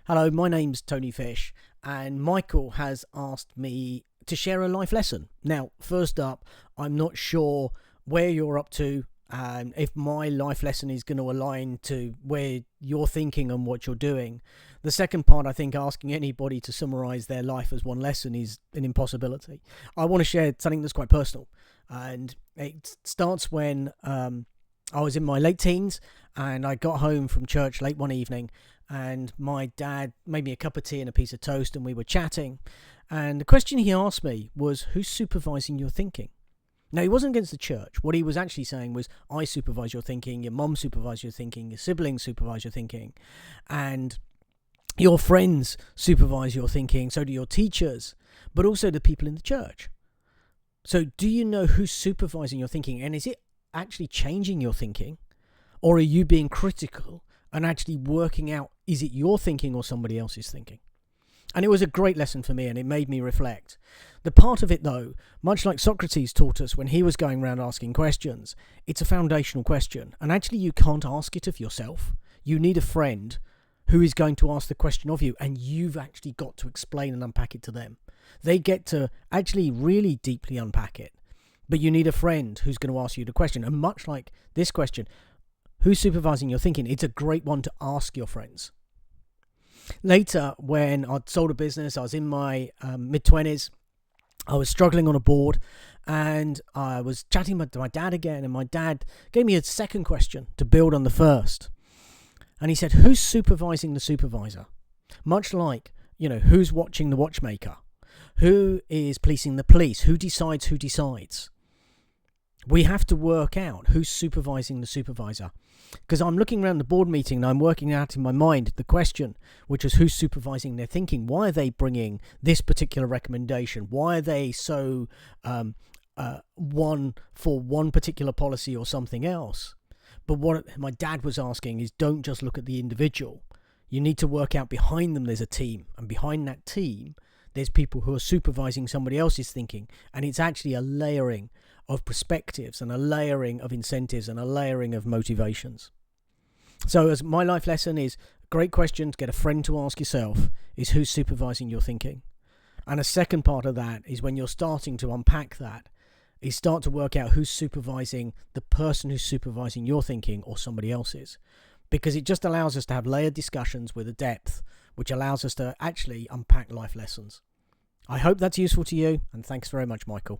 Hello, my name's Tony Fish, and Michael has asked me to share a life lesson. Now, first up, I'm not sure where you're up to, and if my life lesson is going to align to where you're thinking and what you're doing. The second part, I think asking anybody to summarize their life as one lesson is an impossibility. I want to share something that's quite personal, and it starts when I was in my late teens, and I got home from church late one evening, and my dad made me a cup of tea and a piece of toast, and we were chatting. And the question he asked me was, who's supervising your thinking? Now, he wasn't against the church. What he was actually saying was, I supervise your thinking, your mum supervise your thinking, your siblings supervise your thinking, and your friends supervise your thinking, so do your teachers, but also the people in the church. So do you know who's supervising your thinking? And is it actually changing your thinking? Or are you being critical and actually working out, is it your thinking or somebody else's thinking? And it was a great lesson for me, and it made me reflect. The part of it, though, much like Socrates taught us when he was going around asking questions, it's a foundational question. And actually, you can't ask it of yourself. You need a friend who is going to ask the question of you, and you've actually got to explain and unpack it to them. They get to actually really deeply unpack it. But you need a friend who's going to ask you the question. And much like this question, who's supervising your thinking? It's a great one to ask your friends. Later, when I'd sold a business, I was in my mid-20s. I was struggling on a board, and I was chatting to my dad again, and my dad gave me a second question to build on the first. And he said, who's supervising the supervisor? Much like, who's watching the watchmaker? Who is policing the police? Who decides who decides? We have to work out who's supervising the supervisor. Because I'm looking around the board meeting and I'm working out in my mind the question, which is who's supervising their thinking? Why are they bringing this particular recommendation? Why are they so one for one particular policy or something else? But what my dad was asking is, don't just look at the individual. You need to work out behind them there's a team. And behind that team, there's people who are supervising somebody else's thinking. And it's actually a layering of perspectives and a layering of incentives and a layering of motivations. So as my life lesson is, a great question to get a friend to ask yourself is, who's supervising your thinking? And a second part of that is, when you're starting to unpack that, is start to work out who's supervising the person who's supervising your thinking or somebody else's. Because it just allows us to have layered discussions with a depth, which allows us to actually unpack life lessons. I hope that's useful to you, and thanks very much, Michael.